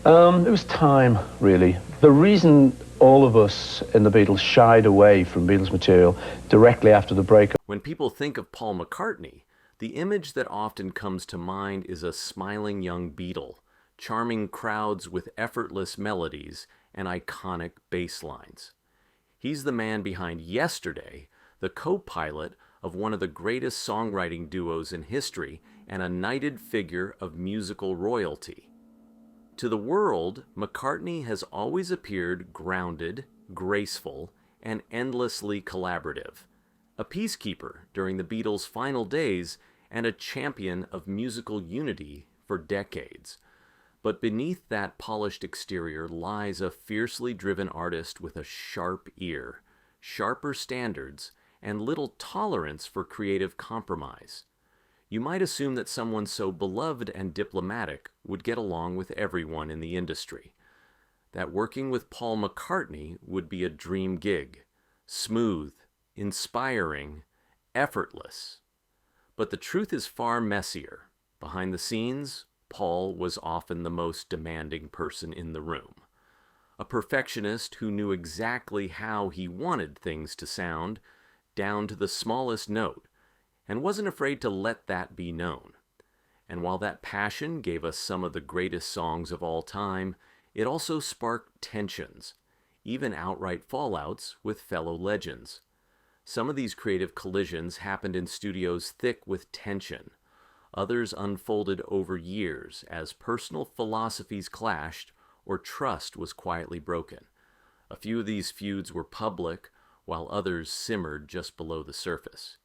It was time, really. The reason all of us in the Beatles shied away from Beatles material directly after the breakup. When people think of Paul McCartney, the image that often comes to mind is a smiling young Beatle, charming crowds with effortless melodies and iconic bass lines. He's the man behind Yesterday, the co-pilot of one of the greatest songwriting duos in history, and a knighted figure of musical royalty. To the world, McCartney has always appeared grounded, graceful, and endlessly collaborative, a peacekeeper during the Beatles' final days and a champion of musical unity for decades. But beneath that polished exterior lies a fiercely driven artist with a sharp ear, sharper standards, and little tolerance for creative compromise. You might assume that someone so beloved and diplomatic would get along with everyone in the industry, that working with Paul McCartney would be a dream gig, smooth, inspiring, effortless. But the truth is far messier. Behind the scenes, Paul was often the most demanding person in the room. A perfectionist who knew exactly how he wanted things to sound, down to the smallest note, and wasn't afraid to let that be known. And while that passion gave us some of the greatest songs of all time, it also sparked tensions, even outright fallouts with fellow legends. Some of these creative collisions happened in studios thick with tension. Others unfolded over years as personal philosophies clashed or trust was quietly broken. A few of these feuds were public, while others simmered just below the surface,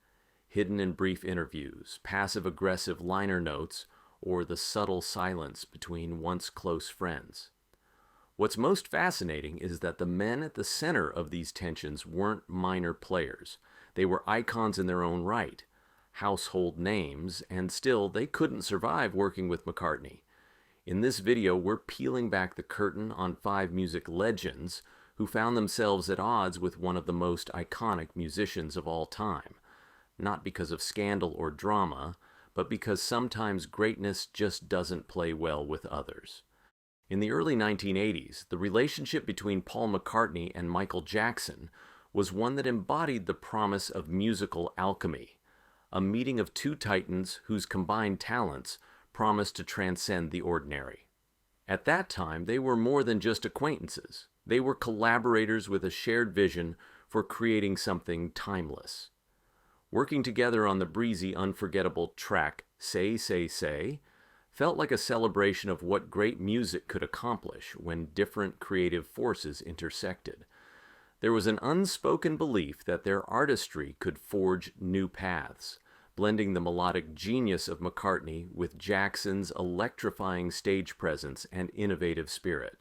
hidden in brief interviews, passive-aggressive liner notes, or the subtle silence between once close friends. What's most fascinating is that the men at the center of these tensions weren't minor players. They were icons in their own right, household names, and still they couldn't survive working with McCartney. In this video, we're peeling back the curtain on 5 music legends who found themselves at odds with one of the most iconic musicians of all time. Not because of scandal or drama, but because sometimes greatness just doesn't play well with others. In the early 1980s, the relationship between Paul McCartney and Michael Jackson was one that embodied the promise of musical alchemy, a meeting of two titans whose combined talents promised to transcend the ordinary. At that time, they were more than just acquaintances. They were collaborators with a shared vision for creating something timeless. Working together on the breezy, unforgettable track Say, Say, Say felt like a celebration of what great music could accomplish when different creative forces intersected. There was an unspoken belief that their artistry could forge new paths, blending the melodic genius of McCartney with Jackson's electrifying stage presence and innovative spirit.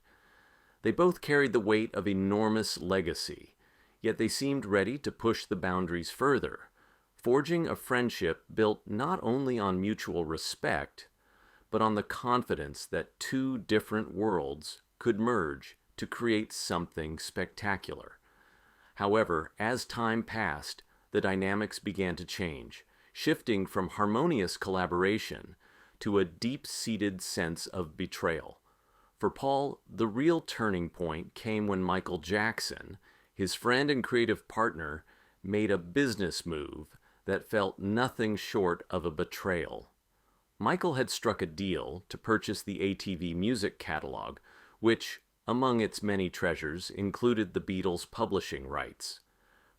They both carried the weight of enormous legacy, yet they seemed ready to push the boundaries further, forging a friendship built not only on mutual respect, but on the confidence that two different worlds could merge to create something spectacular. However, as time passed, the dynamics began to change, shifting from harmonious collaboration to a deep-seated sense of betrayal. For Paul, the real turning point came when Michael Jackson, his friend and creative partner, made a business move that felt nothing short of a betrayal. Michael had struck a deal to purchase the ATV music catalog, which, among its many treasures, included the Beatles' publishing rights.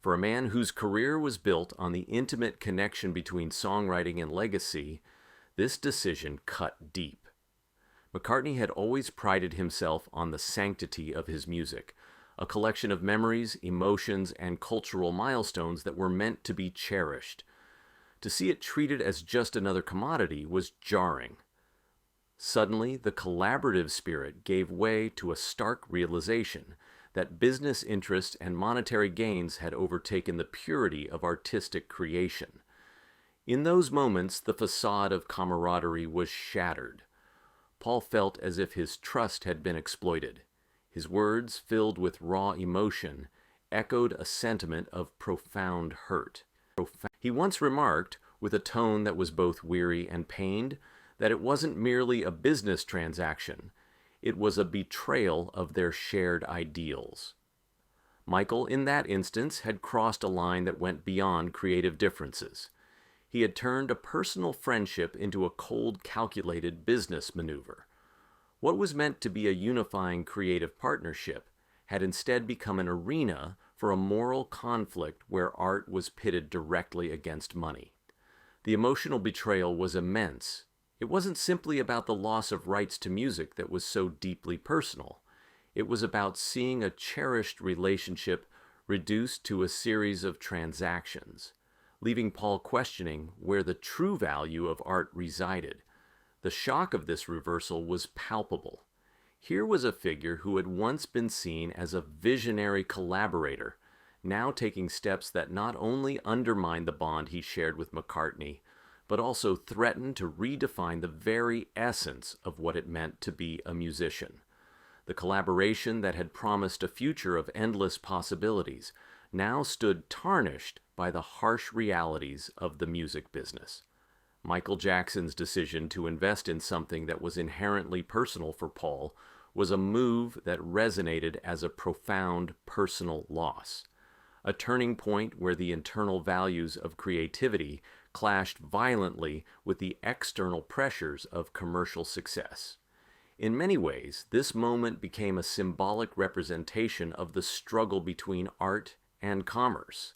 For a man whose career was built on the intimate connection between songwriting and legacy, this decision cut deep. McCartney had always prided himself on the sanctity of his music, a collection of memories, emotions, and cultural milestones that were meant to be cherished. To see it treated as just another commodity was jarring. Suddenly, the collaborative spirit gave way to a stark realization that business interest and monetary gains had overtaken the purity of artistic creation. In those moments, the facade of camaraderie was shattered. Paul felt as if his trust had been exploited. His words, filled with raw emotion, echoed a sentiment of profound hurt. He once remarked, with a tone that was both weary and pained, that it wasn't merely a business transaction. It was a betrayal of their shared ideals. Michael, in that instance, had crossed a line that went beyond creative differences. He had turned a personal friendship into a cold, calculated business maneuver. What was meant to be a unifying creative partnership had instead become an arena for a moral conflict where art was pitted directly against money. The emotional betrayal was immense. It wasn't simply about the loss of rights to music that was so deeply personal. It was about seeing a cherished relationship reduced to a series of transactions, leaving Paul questioning where the true value of art resided. The shock of this reversal was palpable. Here was a figure who had once been seen as a visionary collaborator, now taking steps that not only undermined the bond he shared with McCartney, but also threatened to redefine the very essence of what it meant to be a musician. The collaboration that had promised a future of endless possibilities now stood tarnished by the harsh realities of the music business. Michael Jackson's decision to invest in something that was inherently personal for Paul was a move that resonated as a profound personal loss, a turning point where the internal values of creativity clashed violently with the external pressures of commercial success. In many ways, this moment became a symbolic representation of the struggle between art and commerce,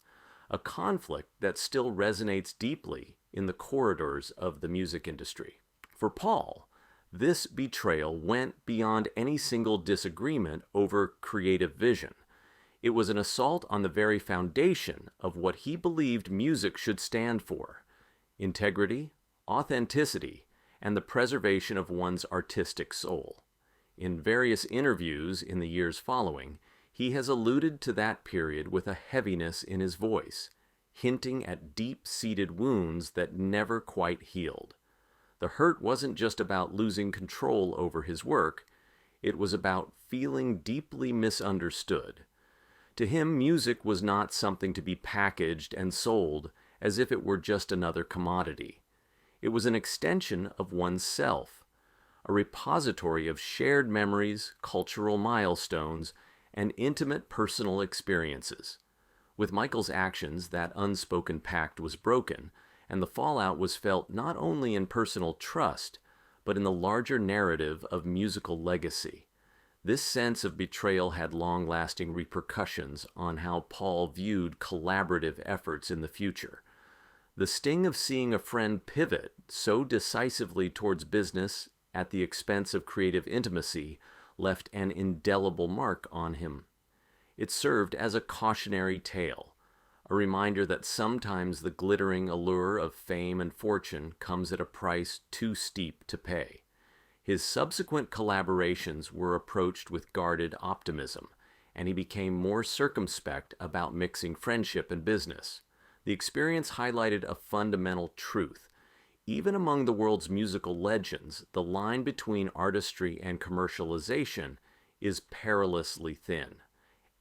a conflict that still resonates deeply in the corridors of the music industry. For Paul, this betrayal went beyond any single disagreement over creative vision. It was an assault on the very foundation of what he believed music should stand for: integrity, authenticity, and the preservation of one's artistic soul. In various interviews in the years following, he has alluded to that period with a heaviness in his voice, hinting at deep-seated wounds that never quite healed. The hurt wasn't just about losing control over his work, it was about feeling deeply misunderstood. To him, music was not something to be packaged and sold as if it were just another commodity. It was an extension of one's self, a repository of shared memories, cultural milestones, and intimate personal experiences. With Michael's actions, that unspoken pact was broken, and the fallout was felt not only in personal trust, but in the larger narrative of musical legacy. This sense of betrayal had long-lasting repercussions on how Paul viewed collaborative efforts in the future. The sting of seeing a friend pivot so decisively towards business at the expense of creative intimacy left an indelible mark on him. It served as a cautionary tale, a reminder that sometimes the glittering allure of fame and fortune comes at a price too steep to pay. His subsequent collaborations were approached with guarded optimism, and he became more circumspect about mixing friendship and business. The experience highlighted a fundamental truth. Even among the world's musical legends, the line between artistry and commercialization is perilously thin.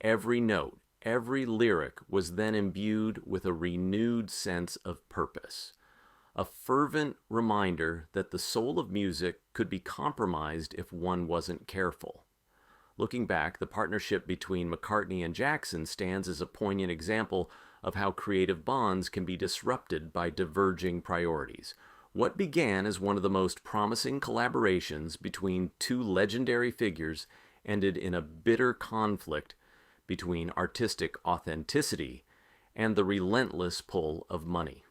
Every note, every lyric was then imbued with a renewed sense of purpose, a fervent reminder that the soul of music could be compromised if one wasn't careful. Looking back, the partnership between McCartney and Jackson stands as a poignant example of how creative bonds can be disrupted by diverging priorities. What began as one of the most promising collaborations between two legendary figures ended in a bitter conflict between artistic authenticity and the relentless pull of money.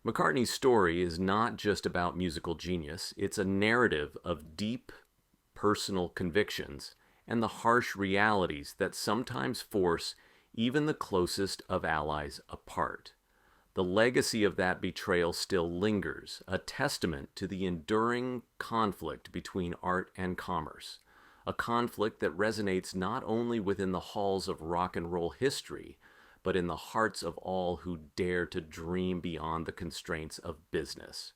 McCartney's story is not just about musical genius, it's a narrative of deep personal convictions and the harsh realities that sometimes force even the closest of allies apart. The legacy of that betrayal still lingers, a testament to the enduring conflict between art and commerce, a conflict that resonates not only within the halls of rock and roll history, but in the hearts of all who dare to dream beyond the constraints of business.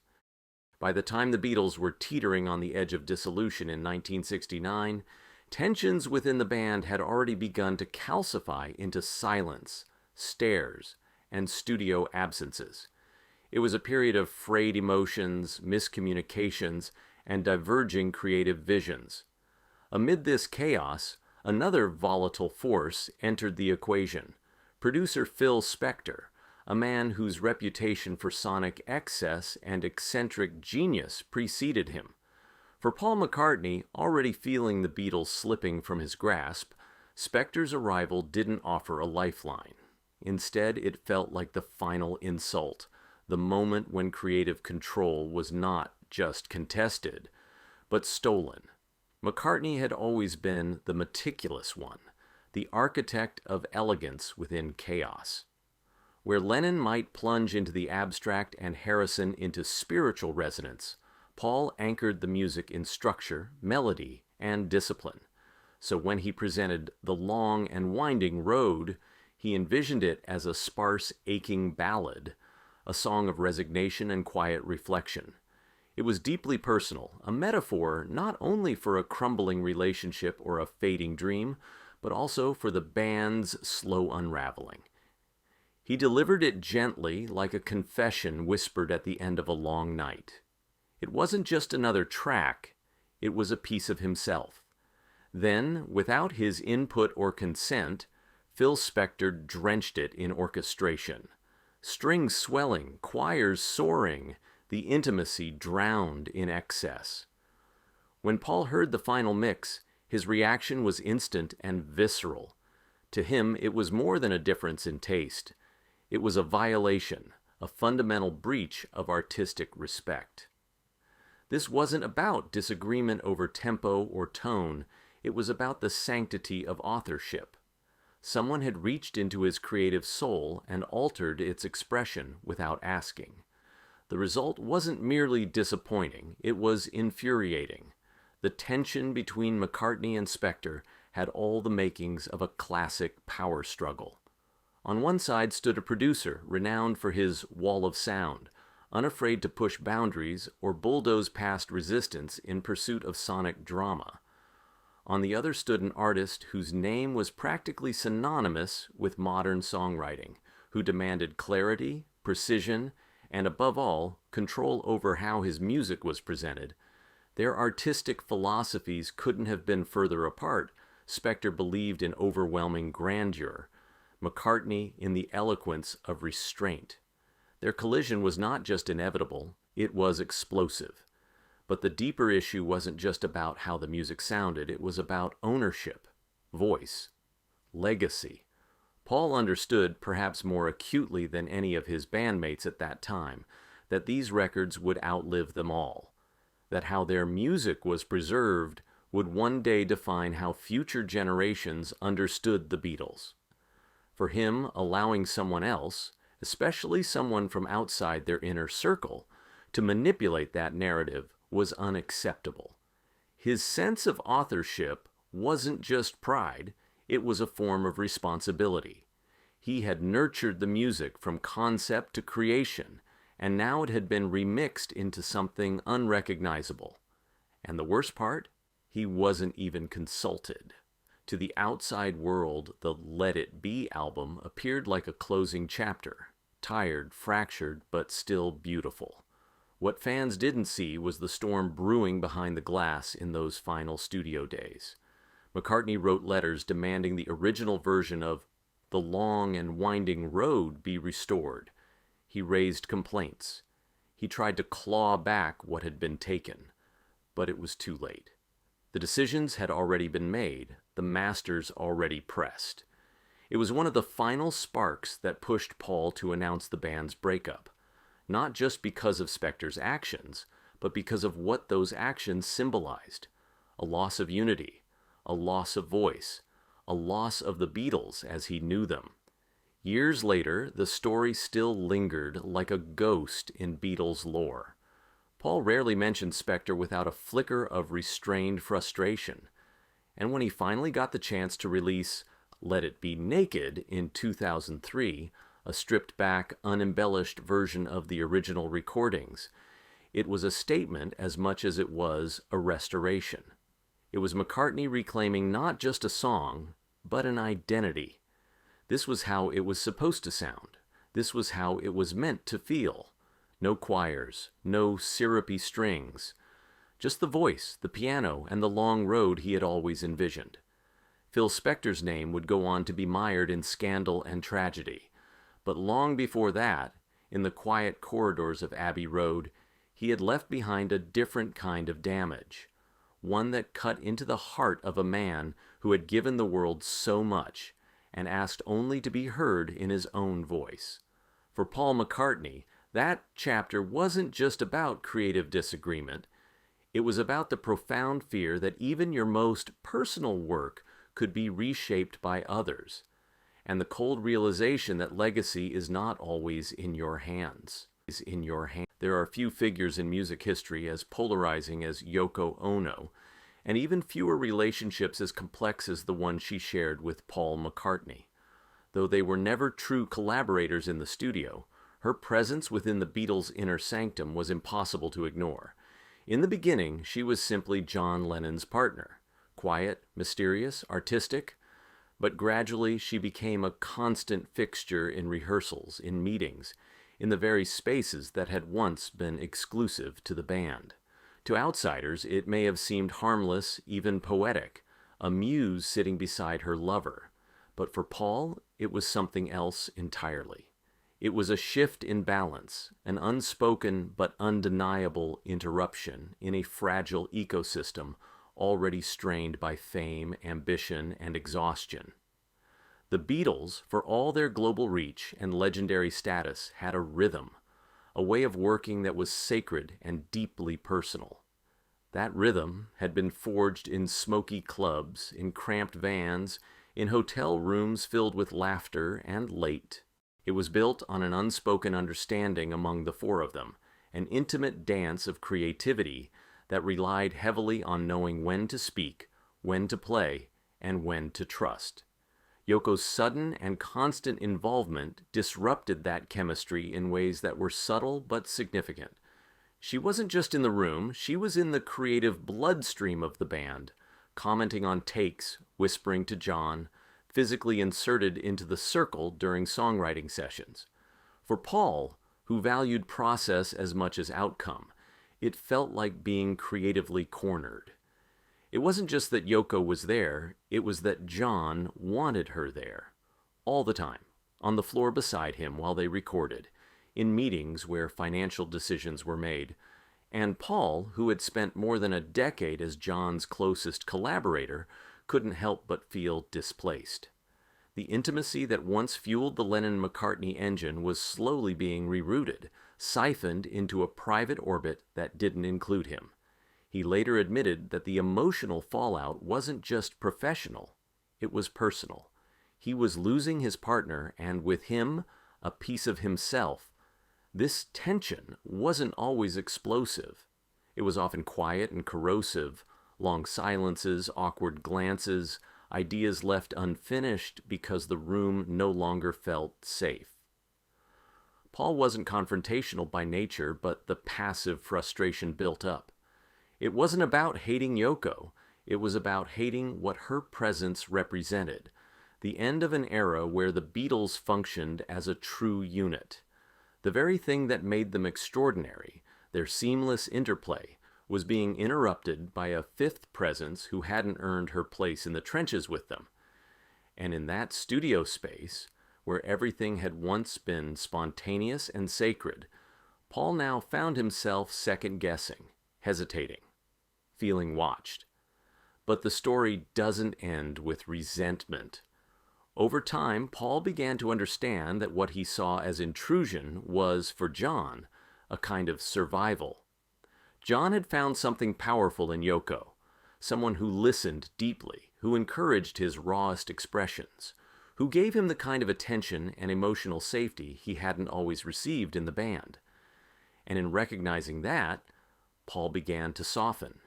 By the time the Beatles were teetering on the edge of dissolution in 1969, tensions within the band had already begun to calcify into silence, stares, and studio absences. It was a period of frayed emotions, miscommunications, and diverging creative visions. Amid this chaos, another volatile force entered the equation: producer Phil Spector, a man whose reputation for sonic excess and eccentric genius preceded him. For Paul McCartney, already feeling the Beatles slipping from his grasp, Spector's arrival didn't offer a lifeline. Instead, it felt like the final insult, the moment when creative control was not just contested, but stolen. McCartney had always been the meticulous one, the architect of elegance within chaos. Where Lennon might plunge into the abstract and Harrison into spiritual resonance, Paul anchored the music in structure, melody, and discipline. So when he presented The Long and Winding Road, he envisioned it as a sparse, aching ballad, a song of resignation and quiet reflection. It was deeply personal, a metaphor not only for a crumbling relationship or a fading dream, but also for the band's slow unraveling. He delivered it gently, like a confession whispered at the end of a long night. It wasn't just another track, it was a piece of himself. Then, without his input or consent, Phil Spector drenched it in orchestration. Strings swelling, choirs soaring, the intimacy drowned in excess. When Paul heard the final mix, his reaction was instant and visceral. To him, it was more than a difference in taste. It was a violation, a fundamental breach of artistic respect. This wasn't about disagreement over tempo or tone, it was about the sanctity of authorship. Someone had reached into his creative soul and altered its expression without asking. The result wasn't merely disappointing, it was infuriating. The tension between McCartney and Spector had all the makings of a classic power struggle. On one side stood a producer renowned for his wall of sound, unafraid to push boundaries or bulldoze past resistance in pursuit of sonic drama. On the other stood an artist whose name was practically synonymous with modern songwriting, who demanded clarity, precision, and above all, control over how his music was presented. Their artistic philosophies couldn't have been further apart. Spector believed in overwhelming grandeur, McCartney in the eloquence of restraint. Their collision was not just inevitable, it was explosive. But the deeper issue wasn't just about how the music sounded, it was about ownership, voice, legacy. Paul understood, perhaps more acutely than any of his bandmates at that time, that these records would outlive them all, that how their music was preserved would one day define how future generations understood the Beatles. For him, allowing someone else, especially someone from outside their inner circle, to manipulate that narrative was unacceptable. His sense of authorship wasn't just pride, it was a form of responsibility. He had nurtured the music from concept to creation, and now it had been remixed into something unrecognizable. And the worst part? He wasn't even consulted. To the outside world, the Let It Be album appeared like a closing chapter, tired, fractured, but still beautiful. What fans didn't see was the storm brewing behind the glass in those final studio days. McCartney wrote letters demanding the original version of The Long and Winding Road be restored. He raised complaints. He tried to claw back what had been taken, but it was too late. The decisions had already been made, the masters already pressed. It was one of the final sparks that pushed Paul to announce the band's breakup. Not just because of Spector's actions, but because of what those actions symbolized. A loss of unity, a loss of voice, a loss of the Beatles as he knew them. Years later, the story still lingered like a ghost in Beatles lore. Paul rarely mentioned Spector without a flicker of restrained frustration. And when he finally got the chance to release Let It Be Naked in 2003, a stripped-back, unembellished version of the original recordings, it was a statement as much as it was a restoration. It was McCartney reclaiming not just a song, but an identity. This was how it was supposed to sound. This was how it was meant to feel. No choirs, no syrupy strings, Just the voice, the piano, and the long road he had always envisioned. Phil Spector's name would go on to be mired in scandal and tragedy, but long before that, in the quiet corridors of Abbey Road, he had left behind a different kind of damage, one that cut into the heart of a man who had given the world so much and asked only to be heard in his own voice. For Paul McCartney, that chapter wasn't just about creative disagreement. It was about the profound fear that even your most personal work could be reshaped by others, and the cold realization that legacy is not always in your hands. There are few figures in music history as polarizing as Yoko Ono, and even fewer relationships as complex as the one she shared with Paul McCartney. Though they were never true collaborators in the studio, her presence within the Beatles' inner sanctum was impossible to ignore. In the beginning, she was simply John Lennon's partner, quiet, mysterious, artistic, but gradually she became a constant fixture in rehearsals, in meetings, in the very spaces that had once been exclusive to the band. To outsiders, it may have seemed harmless, even poetic, a muse sitting beside her lover. But for Paul, it was something else entirely. It was a shift in balance, an unspoken but undeniable interruption in a fragile ecosystem already strained by fame, ambition, and exhaustion. The Beatles, for all their global reach and legendary status, had a rhythm, a way of working that was sacred and deeply personal. That rhythm had been forged in smoky clubs, in cramped vans, in hotel rooms filled with laughter and late. It was built on an unspoken understanding among the four of them, an intimate dance of creativity that relied heavily on knowing when to speak, when to play, and when to trust. Yoko's sudden and constant involvement disrupted that chemistry in ways that were subtle but significant. She wasn't just in the room, she was in the creative bloodstream of the band, commenting on takes, whispering to John, physically inserted into the circle during songwriting sessions. For Paul, who valued process as much as outcome, it felt like being creatively cornered. It wasn't just that Yoko was there, it was that John wanted her there. All the time, on the floor beside him while they recorded, in meetings where financial decisions were made, and Paul, who had spent more than a decade as John's closest collaborator, couldn't help but feel displaced. The intimacy that once fueled the Lennon-McCartney engine was slowly being rerouted, siphoned into a private orbit that didn't include him. He later admitted that the emotional fallout wasn't just professional, it was personal. He was losing his partner, and with him, a piece of himself. This tension wasn't always explosive. It was often quiet and corrosive, long silences, awkward glances, ideas left unfinished because the room no longer felt safe. Paul wasn't confrontational by nature, but the passive frustration built up. It wasn't about hating Yoko, it was about hating what her presence represented, the end of an era where the Beatles functioned as a true unit. The very thing that made them extraordinary, their seamless interplay, was being interrupted by a fifth presence who hadn't earned her place in the trenches with them. And in that studio space, where everything had once been spontaneous and sacred, Paul now found himself second-guessing, hesitating, feeling watched. But the story doesn't end with resentment. Over time, Paul began to understand that what he saw as intrusion was, for John, a kind of survival. John had found something powerful in Yoko, someone who listened deeply, who encouraged his rawest expressions, who gave him the kind of attention and emotional safety he hadn't always received in the band. And in recognizing that, Paul began to soften.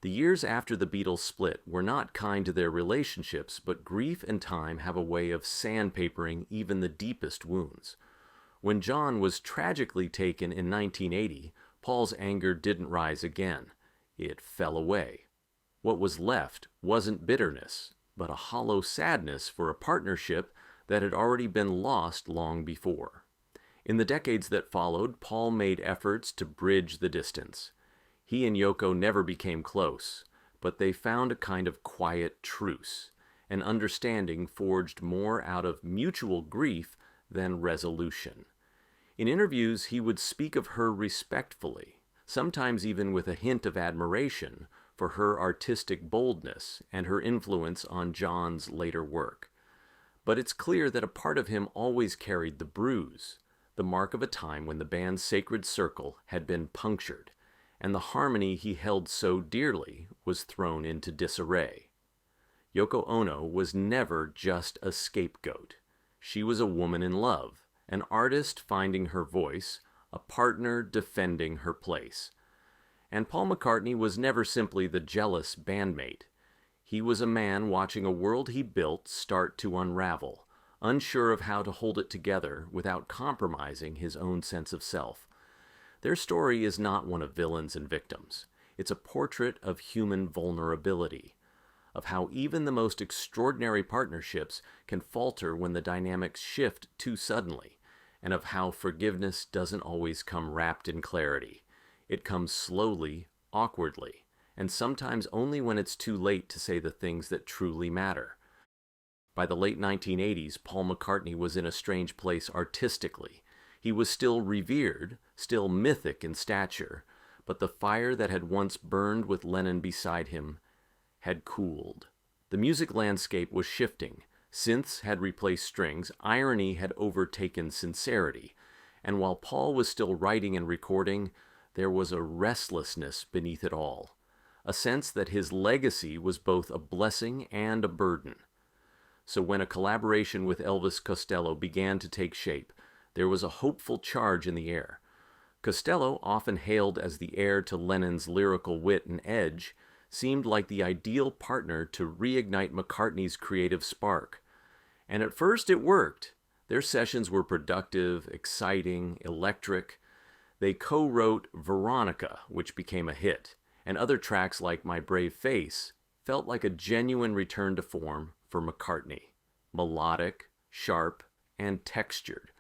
The years after the Beatles split were not kind to their relationships, but grief and time have a way of sandpapering even the deepest wounds. When John was tragically taken in 1980, Paul's anger didn't rise again. It fell away. What was left wasn't bitterness, but a hollow sadness for a partnership that had already been lost long before. In the decades that followed, Paul made efforts to bridge the distance. He and Yoko never became close, but they found a kind of quiet truce, an understanding forged more out of mutual grief than resolution. In interviews, he would speak of her respectfully, sometimes even with a hint of admiration for her artistic boldness and her influence on John's later work. But it's clear that a part of him always carried the bruise, the mark of a time when the band's sacred circle had been punctured, and the harmony he held so dearly was thrown into disarray. Yoko Ono was never just a scapegoat. She was a woman in love, an artist finding her voice, a partner defending her place. And Paul McCartney was never simply the jealous bandmate. He was a man watching a world he built start to unravel, unsure of how to hold it together without compromising his own sense of self. Their story is not one of villains and victims. It's a portrait of human vulnerability, of how even the most extraordinary partnerships can falter when the dynamics shift too suddenly, and of how forgiveness doesn't always come wrapped in clarity. It comes slowly, awkwardly, and sometimes only when it's too late to say the things that truly matter. By the late 1980s, Paul McCartney was in a strange place artistically. He was still revered, still mythic in stature, but the fire that had once burned with Lennon beside him had cooled. The music landscape was shifting. Synths had replaced strings, irony had overtaken sincerity, and while Paul was still writing and recording, there was a restlessness beneath it all, a sense that his legacy was both a blessing and a burden. So when a collaboration with Elvis Costello began to take shape, there was a hopeful charge in the air. Costello, often hailed as the heir to Lennon's lyrical wit and edge, seemed like the ideal partner to reignite McCartney's creative spark. And at first it worked. Their sessions were productive, exciting, electric. They co-wrote Veronica, which became a hit, and other tracks like My Brave Face felt like a genuine return to form for McCartney. Melodic, sharp, and textured.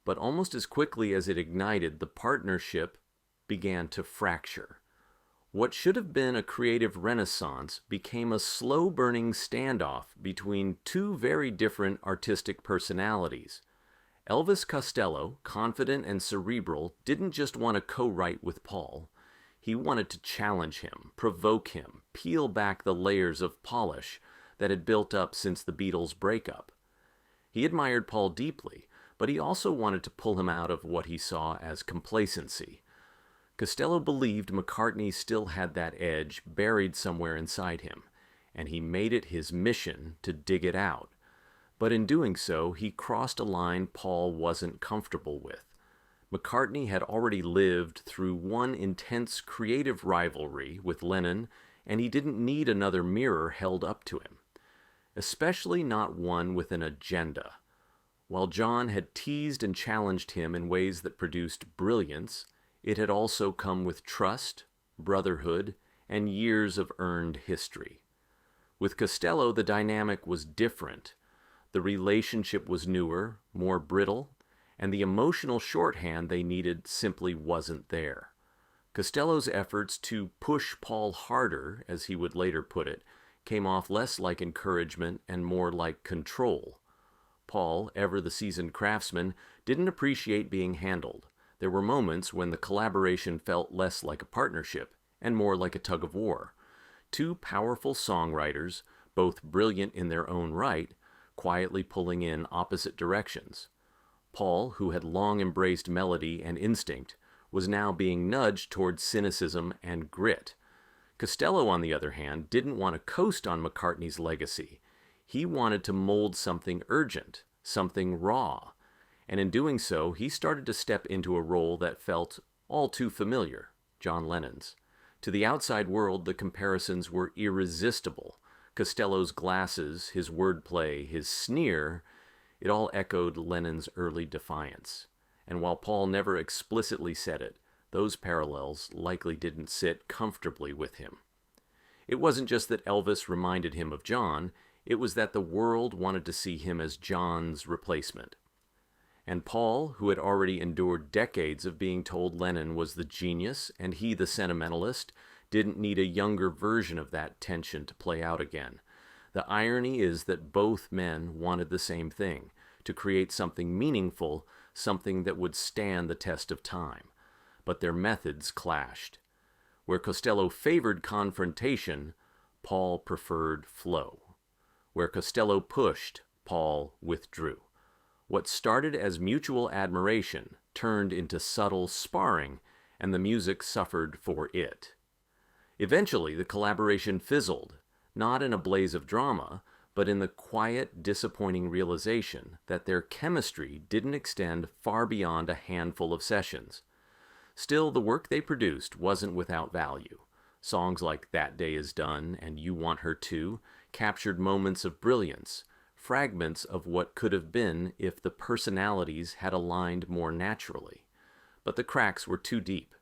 But almost as quickly as it ignited, the partnership began to fracture. What should have been a creative renaissance became a slow-burning standoff between two very different artistic personalities. Elvis Costello, confident and cerebral, didn't just want to co-write with Paul. He wanted to challenge him, provoke him, peel back the layers of polish that had built up since the Beatles' breakup. He admired Paul deeply, but he also wanted to pull him out of what he saw as complacency. Costello believed McCartney still had that edge buried somewhere inside him, and he made it his mission to dig it out. But in doing so, he crossed a line Paul wasn't comfortable with. McCartney had already lived through one intense creative rivalry with Lennon, and he didn't need another mirror held up to him, especially not one with an agenda. While John had teased and challenged him in ways that produced brilliance, it had also come with trust, brotherhood, and years of earned history. With Costello, the dynamic was different. The relationship was newer, more brittle, and the emotional shorthand they needed simply wasn't there. Costello's efforts to push Paul harder, as he would later put it, came off less like encouragement and more like control. Paul, ever the seasoned craftsman, didn't appreciate being handled. There were moments when the collaboration felt less like a partnership and more like a tug of war. Two powerful songwriters, both brilliant in their own right, quietly pulling in opposite directions. Paul, who had long embraced melody and instinct, was now being nudged towards cynicism and grit. Costello, on the other hand, didn't want to coast on McCartney's legacy. He wanted to mold something urgent, something raw. And in doing so, he started to step into a role that felt all too familiar, John Lennon's. To the outside world, the comparisons were irresistible. Costello's glasses, his wordplay, his sneer, it all echoed Lennon's early defiance. And while Paul never explicitly said it, those parallels likely didn't sit comfortably with him. It wasn't just that Elvis reminded him of John, it was that the world wanted to see him as John's replacement. And Paul, who had already endured decades of being told Lennon was the genius and he the sentimentalist, didn't need a younger version of that tension to play out again. The irony is that both men wanted the same thing, to create something meaningful, something that would stand the test of time. But their methods clashed. Where Costello favored confrontation, Paul preferred flow. Where Costello pushed, Paul withdrew. What started as mutual admiration turned into subtle sparring, and the music suffered for it. Eventually, the collaboration fizzled, not in a blaze of drama, but in the quiet, disappointing realization that their chemistry didn't extend far beyond a handful of sessions. Still, the work they produced wasn't without value. Songs like That Day Is Done and You Want Her Too captured moments of brilliance, fragments of what could have been if the personalities had aligned more naturally. But the cracks were too deep.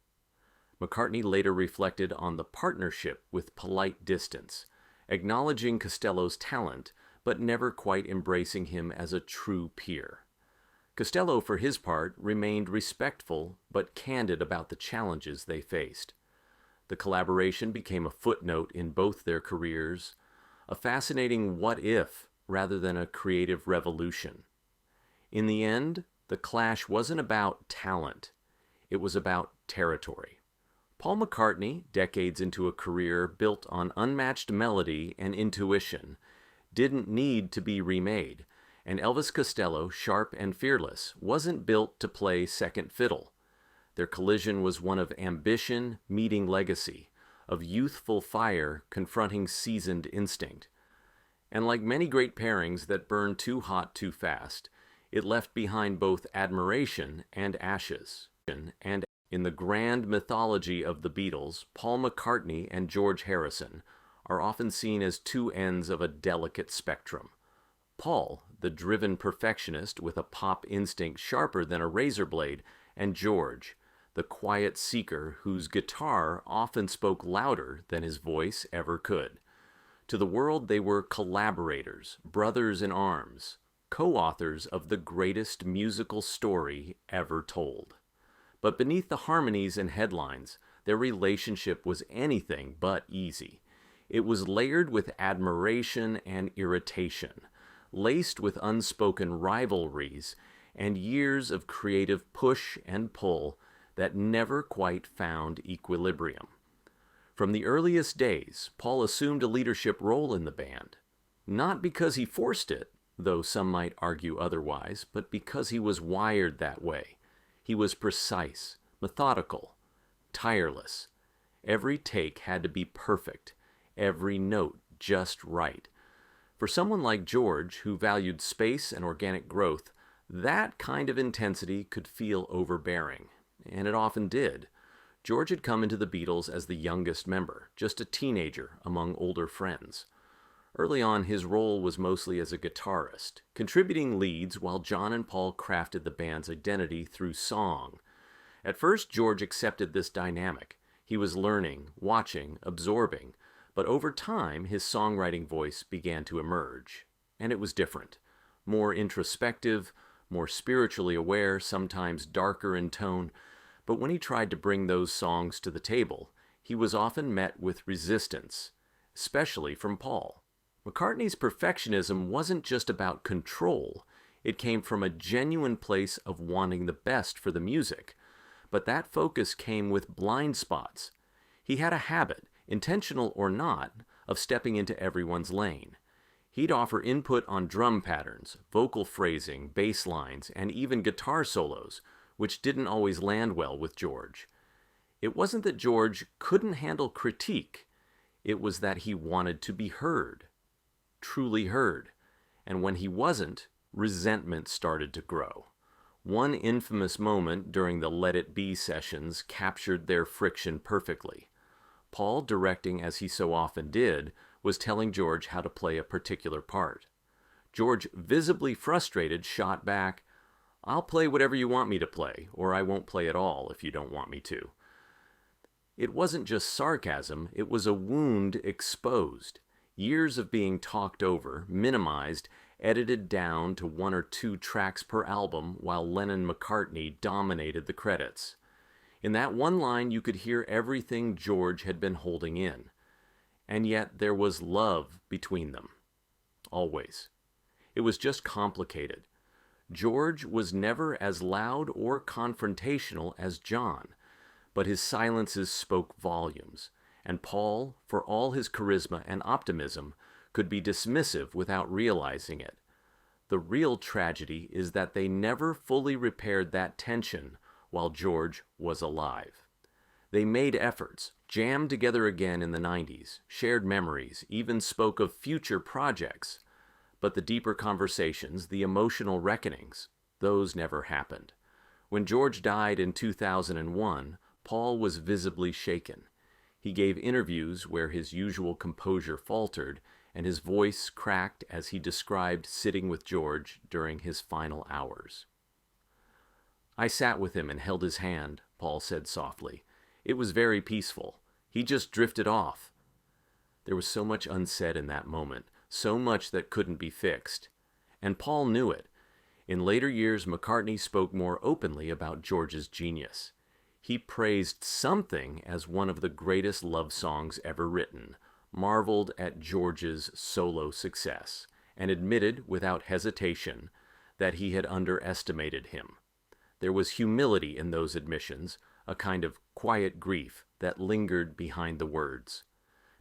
McCartney later reflected on the partnership with polite distance, acknowledging Costello's talent, but never quite embracing him as a true peer. Costello, for his part, remained respectful but candid about the challenges they faced. The collaboration became a footnote in both their careers, a fascinating what-if rather than a creative revolution. In the end, the clash wasn't about talent. It was about territory. Paul McCartney, decades into a career built on unmatched melody and intuition, didn't need to be remade, and Elvis Costello, sharp and fearless, wasn't built to play second fiddle. Their collision was one of ambition meeting legacy, of youthful fire confronting seasoned instinct. And like many great pairings that burn too hot too fast, it left behind both admiration and ashes. And in the grand mythology of the Beatles, Paul McCartney and George Harrison are often seen as two ends of a delicate spectrum. Paul, the driven perfectionist with a pop instinct sharper than a razor blade, and George, the quiet seeker whose guitar often spoke louder than his voice ever could. To the world, they were collaborators, brothers in arms, co-authors of the greatest musical story ever told. But beneath the harmonies and headlines, their relationship was anything but easy. It was layered with admiration and irritation, laced with unspoken rivalries, and years of creative push and pull that never quite found equilibrium. From the earliest days, Paul assumed a leadership role in the band, not because he forced it, though some might argue otherwise, but because he was wired that way. He was precise, methodical, tireless. Every take had to be perfect, every note just right. For someone like George, who valued space and organic growth, that kind of intensity could feel overbearing, and it often did. George had come into the Beatles as the youngest member, just a teenager among older friends. Early on, his role was mostly as a guitarist, contributing leads while John and Paul crafted the band's identity through song. At first, George accepted this dynamic. He was learning, watching, absorbing, but over time, his songwriting voice began to emerge. And it was different. More introspective, more spiritually aware, sometimes darker in tone. But when he tried to bring those songs to the table, he was often met with resistance, especially from Paul. McCartney's perfectionism wasn't just about control. It came from a genuine place of wanting the best for the music. But that focus came with blind spots. He had a habit, intentional or not, of stepping into everyone's lane. He'd offer input on drum patterns, vocal phrasing, bass lines, and even guitar solos, which didn't always land well with George. It wasn't that George couldn't handle critique. It was that he wanted to be heard, truly heard. And when he wasn't, resentment started to grow. One infamous moment during the Let It Be sessions captured their friction perfectly. Paul, directing as he so often did, was telling George how to play a particular part. George, visibly frustrated, shot back, "I'll play whatever you want me to play, or I won't play at all if you don't want me to." It wasn't just sarcasm, it was a wound exposed. Years of being talked over, minimized, edited down to 1 or 2 tracks per album while Lennon-McCartney dominated the credits. In that one line you could hear everything George had been holding in. And yet there was love between them. Always. It was just complicated. George was never as loud or confrontational as John, but his silences spoke volumes, and Paul, for all his charisma and optimism, could be dismissive without realizing it. The real tragedy is that they never fully repaired that tension while George was alive. They made efforts, jammed together again in the 90s, shared memories, even spoke of future projects. But the deeper conversations, the emotional reckonings, those never happened. When George died in 2001, Paul was visibly shaken. He gave interviews where his usual composure faltered, and his voice cracked as he described sitting with George during his final hours. "I sat with him and held his hand," Paul said softly. "It was very peaceful. He just drifted off." There was so much unsaid in that moment, so much that couldn't be fixed. And Paul knew it. In later years, McCartney spoke more openly about George's genius. He praised Something as one of the greatest love songs ever written, marveled at George's solo success, and admitted without hesitation that he had underestimated him. There was humility in those admissions, a kind of quiet grief that lingered behind the words.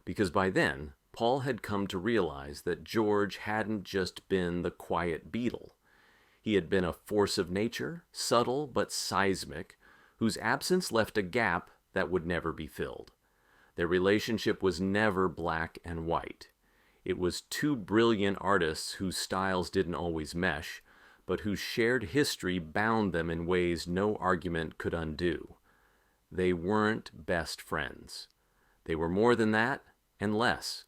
Because by then, Paul had come to realize that George hadn't just been the quiet Beatle. He had been a force of nature, subtle but seismic, whose absence left a gap that would never be filled. Their relationship was never black and white. It was two brilliant artists whose styles didn't always mesh, but whose shared history bound them in ways no argument could undo. They weren't best friends. They were more than that, and less.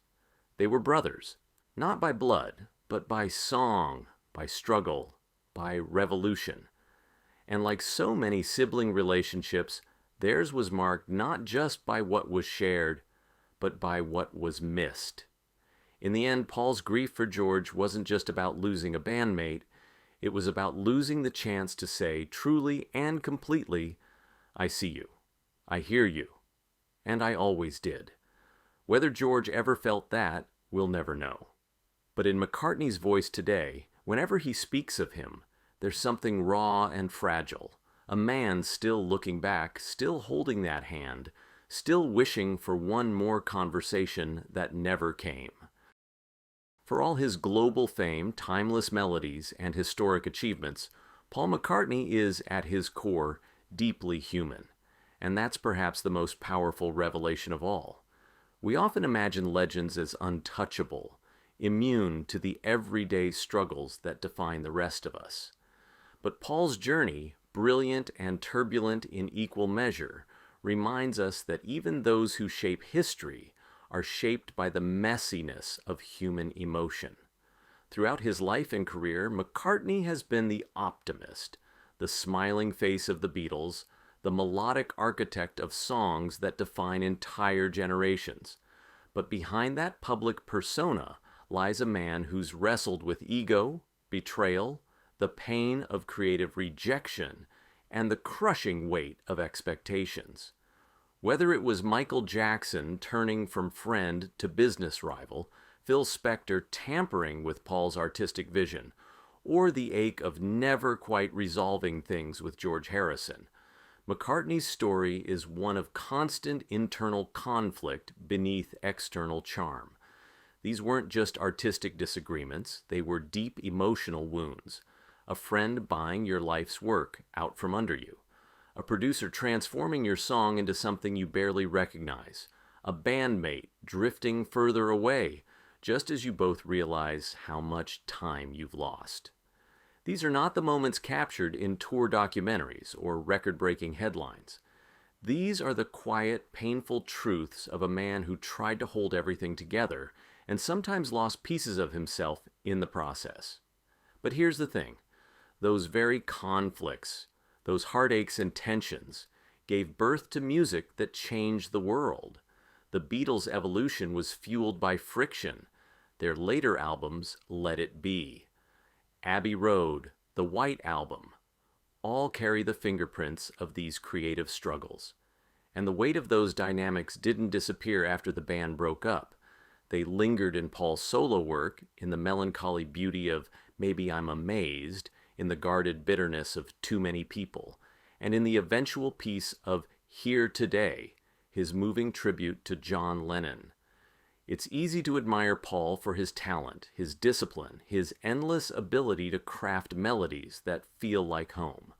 They were brothers, not by blood, but by song, by struggle, by revolution. And like so many sibling relationships, theirs was marked not just by what was shared, but by what was missed. In the end, Paul's grief for George wasn't just about losing a bandmate. It was about losing the chance to say truly and completely, "I see you, I hear you, and I always did." Whether George ever felt that, we'll never know. But in McCartney's voice today, whenever he speaks of him, there's something raw and fragile, a man still looking back, still holding that hand, still wishing for one more conversation that never came. For all his global fame, timeless melodies, and historic achievements, Paul McCartney is, at his core, deeply human. And that's perhaps the most powerful revelation of all. We often imagine legends as untouchable, immune to the everyday struggles that define the rest of us. But Paul's journey, brilliant and turbulent in equal measure, reminds us that even those who shape history are shaped by the messiness of human emotion. Throughout his life and career, McCartney has been the optimist, the smiling face of the Beatles, the melodic architect of songs that define entire generations. But behind that public persona lies a man who's wrestled with ego, betrayal, the pain of creative rejection, and the crushing weight of expectations. Whether it was Michael Jackson turning from friend to business rival, Phil Spector tampering with Paul's artistic vision, or the ache of never quite resolving things with George Harrison, McCartney's story is one of constant internal conflict beneath external charm. These weren't just artistic disagreements, they were deep emotional wounds. A friend buying your life's work out from under you. A producer transforming your song into something you barely recognize. A bandmate drifting further away, just as you both realize how much time you've lost. These are not the moments captured in tour documentaries or record-breaking headlines. These are the quiet, painful truths of a man who tried to hold everything together and sometimes lost pieces of himself in the process. But here's the thing. Those very conflicts, those heartaches and tensions, gave birth to music that changed the world. The Beatles' evolution was fueled by friction. Their later albums let it be. Abbey Road, the White Album, all carry the fingerprints of these creative struggles. And the weight of those dynamics didn't disappear after the band broke up. They lingered in Paul's solo work, in the melancholy beauty of Maybe I'm Amazed, in the guarded bitterness of Too Many People, and in the eventual piece of Here Today, his moving tribute to John Lennon. It's easy to admire Paul for his talent, his discipline, his endless ability to craft melodies that feel like home.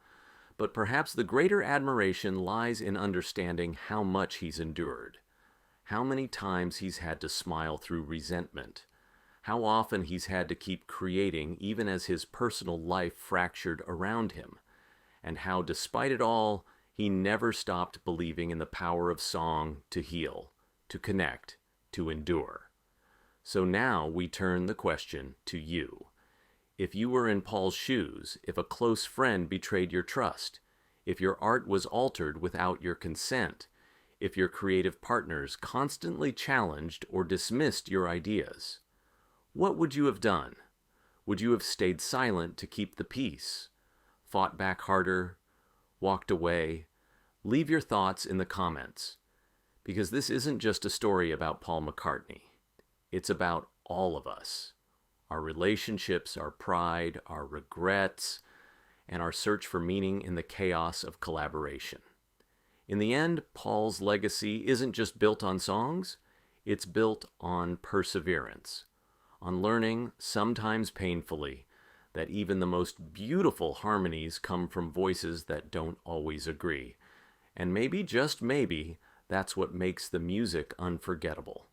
But perhaps the greater admiration lies in understanding how much he's endured, how many times he's had to smile through resentment, how often he's had to keep creating even as his personal life fractured around him, and how, despite it all, he never stopped believing in the power of song to heal, to connect, to endure. So now we turn the question to you. If you were in Paul's shoes, if a close friend betrayed your trust, if your art was altered without your consent, if your creative partners constantly challenged or dismissed your ideas, what would you have done? Would you have stayed silent to keep the peace, fought back harder, walked away? Leave your thoughts in the comments, because this isn't just a story about Paul McCartney. It's about all of us. Our relationships, our pride, our regrets, and our search for meaning in the chaos of collaboration. In the end, Paul's legacy isn't just built on songs, it's built on perseverance, on learning, sometimes painfully, that even the most beautiful harmonies come from voices that don't always agree. And maybe, just maybe, that's what makes the music unforgettable.